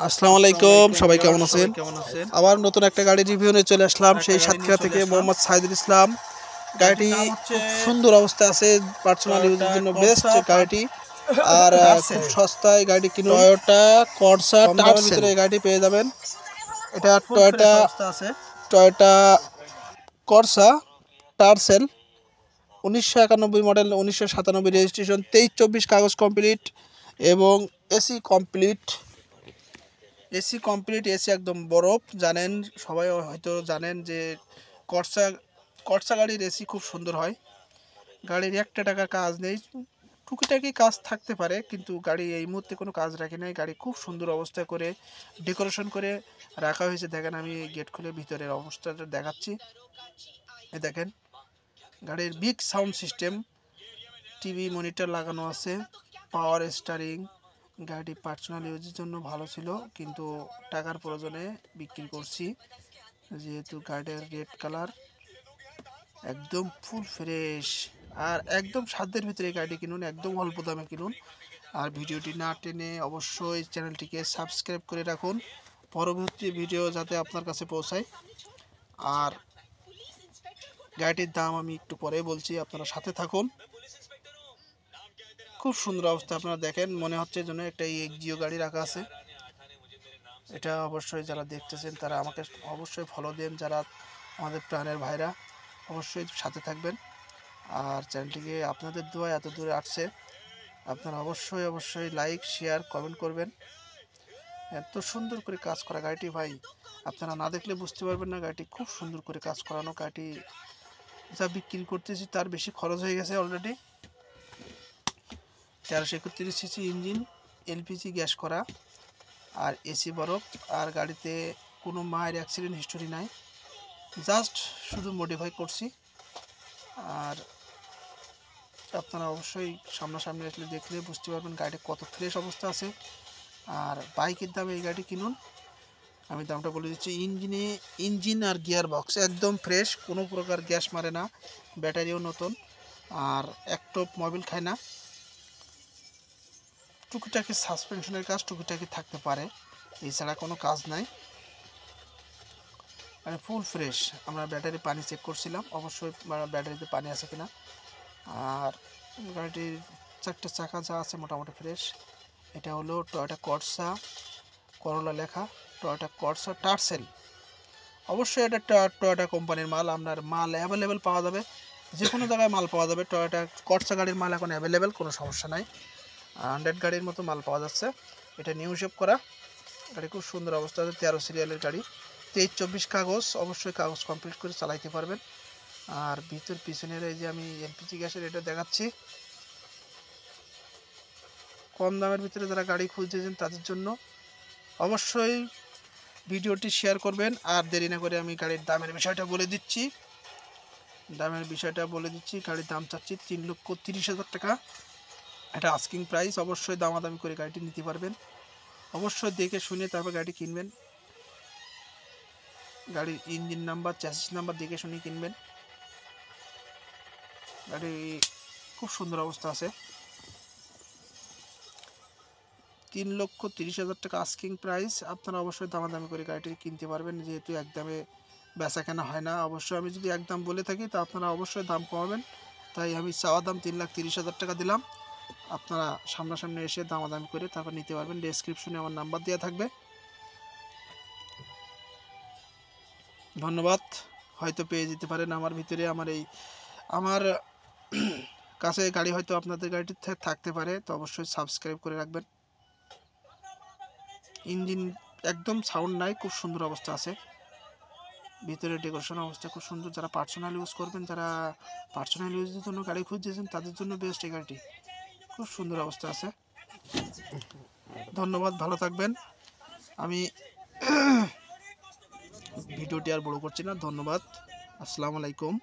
আসসালামু আলাইকুম, সবাই কেমন আছেন? আবার নতুন একটা গাড়ি রিভিউ নিয়ে চলে আসলাম সেই সাতক্ষীরা থেকে মোহাম্মদ সাইদুল ইসলাম। গাড়িটি খুব সুন্দর অবস্থা আছে, পার্সোনাল ইউজের জন্য বেস্ট গাড়িটি। আর খুব সস্তায় গাড়ি কিনুন। টয়োটা কর্সা টার্সেল ভিতরে এই গাড়িটি পেয়ে যাবেন। এটা টয়োটা কর্সা টার্সেল 1991 মডেল, 1997 রেজিস্ট্রেশন, 23-24 কাগজ কমপ্লিট এবং এসি কমপ্লিট। এসি একদম বরফ। জানেন, সবাই হয়তো জানেন যে কর্সা গাড়ির এসি খুব সুন্দর হয়। গাড়ির একটা টাকার কাজ নেই, টুকিটাকি কাজ থাকতে পারে, কিন্তু গাড়ি এই মুহূর্তে কোনো কাজ রাখে নাই। গাড়ি খুব সুন্দর অবস্থা করে ডেকোরেশন করে রাখা হয়েছে। দেখেন, আমি গেট খুলে ভিতরের অবস্থাটা দেখাচ্ছি। এই দেখেন, গাড়ির big sound system, TV monitor লাগানো আছে, পাওয়ার স্টারিং। গাড়িটি পার্সোনাল ইউজের জন্য ভালো ছিল, কিন্তু টাকার প্রয়োজনে বিক্রি করছি। যেহেতু গাড়ির রেড কালার, একদম ফুল ফ্রেশ আর একদম সাধ্যের ভিতরে গাড়িটি কিনুন, একদম অল্প দামে কিনুন। আর ভিডিওটি না টেনে অবশ্যই চ্যানেলটিকে সাবস্ক্রাইব করে রাখুন, পরবর্তী ভিডিও যাতে আপনার কাছে পৌঁছায়। আর গাড়িটির দাম আমি একটু পরে বলছি, আপনারা সাথে থাকুন। খুব সুন্দর অবস্থা, আপনারা দেখেন, মনে হচ্ছে যেন একটা জিও গাড়ি রাখা আছে। এটা অবশ্যই যারা দেখতেছেন তারা আমাকে অবশ্যই ফলো দেন, যারা আমাদের প্রাণের ভাইরা অবশ্যই সাথে থাকবেন। আর চ্যানেলটিকে আপনাদের দোয়ায় এত দূরে আসছে, আপনারা অবশ্যই লাইক শেয়ার কমেন্ট করবেন। এত সুন্দর করে কাজ করা গাড়িটি ভাই, আপনারা না দেখলে বুঝতে পারবেন না। গাড়িটি খুব সুন্দর করে কাজ করানো। গাড়িটি যা বিক্রি করতেছি তার বেশি খরচ হয়ে গেছে already. 1331 CC engine, LPG gas করা, আর এসি বরফ। আর গাড়িতে কোনো মায়ের অ্যাক্সিডেন্ট হিস্টোরি নাই, জাস্ট শুধু মডিফাই করছি। আর আপনারা অবশ্যই সামনাসামনি আসলে দেখলে বুঝতে পারবেন গাড়িটা কত ফ্রেশ অবস্থা আছে। আর বাইকের দামে এই গাড়ি কিনুন। আমি দামটা বলে দিচ্ছি। ইঞ্জিন আর গিয়ার বক্স একদম ফ্রেশ, কোনো প্রকার গ্যাস মারে না, ব্যাটারিও নতুন, আর একটপ মোবিল খায় না। টুকিটাকি সাসপেনশনের কাজ টুকিটাকি থাকতে পারে, এছাড়া কোনো কাজ নাই। মানে ফুল ফ্রেশ। আমরা ব্যাটারি পানি চেক করছিলাম, অবশ্যই ব্যাটারিতে পানি আছে কিনা। আর গাড়িটির চারটে চাকা যা আছে মোটামুটি ফ্রেশ। এটা হলো টয়োটা কর্সা, করোলা লেখা, টয়োটা কর্সা টার্সেল। অবশ্যই এটা টয়োটা কোম্পানির মাল। আপনার মাল অ্যাভেলেবেল পাওয়া যাবে, যে কোনো জায়গায় মাল পাওয়া যাবে। টয়োটা কর্সা গাড়ির মাল এখন অ্যাভেলেবেল, কোনো সমস্যা নাই। 100 গাড়ির মতো মাল পাওয়া যাচ্ছে। এটা নিউ শেপ করা গাড়ি, খুব সুন্দর অবস্থা আছে। 13 সিরিয়ালের গাড়ি, 23-24 কাগজ। অবশ্যই কাগজ কমপ্লিট করে চালাইতে পারবেন। আর পিছনের এই যে আমি এলপিজি গ্যাসের এটা দেখাচ্ছি, কম দামের ভিতরে যারা গাড়ি খুঁজতেছেন তাদের জন্য অবশ্যই ভিডিওটি শেয়ার করবেন। আর দেরি না করে আমি গাড়ির দামের বিষয়টা বলে দিচ্ছি। গাড়ির দাম চাচ্ছি 3,30,000 টাকা। এটা আস্কিং প্রাইস। অবশ্যই দামাদামি করে গাড়িটি নিতে পারবেন। অবশ্যই দেখে শুনে তারপর গাড়িটি কিনবেন। গাড়ির ইঞ্জিন নাম্বার, চ্যাসিস নাম্বার দেখে শুনে কিনবেন। গাড়ি খুব সুন্দর অবস্থা আছে। 3,30,000 টাকা আস্কিং প্রাইস। আপনারা অবশ্যই দামাদামি করে গাড়িটি কিনতে পারবেন, যেহেতু একদমে বেচা কেনা হয় না। অবশ্যই আমি যদি একদম বলে থাকি তা আপনারা অবশ্যই দাম কমাবেন, তাই আমি চাওয়া দাম 3,30,000 টাকা দিলাম। আপনারা সামনাসামনি এসে দামাদামি করে তারপর নিতে পারবেন। ডেসক্রিপশনে আমার নাম্বার দেওয়া থাকবে। ধন্যবাদ। হয়তো পেয়ে যেতে পারেন আমার কাছে গাড়ি, হয়তো আপনাদের গাড়িটি থাকতে পারে, তো অবশ্যই সাবস্ক্রাইব করে রাখবেন। ইঞ্জিন একদম সাউন্ড নাই, খুব সুন্দর অবস্থা আছে। ভিতরে ডেকোরেশন অবস্থা খুব সুন্দর। যারা পার্সোনাল ইউজ করবেন, যারা পার্সোনাল ইউজের জন্য গাড়ি খুঁজছেন তাদের জন্য বেস্ট এই গাড়িটি। খুব সুন্দর অবস্থা আছে। ধন্যবাদ, ভালো থাকবেন। আমি ভিডিওটি আর বড় করছি না। ধন্যবাদ, আসসালামু আলাইকুম।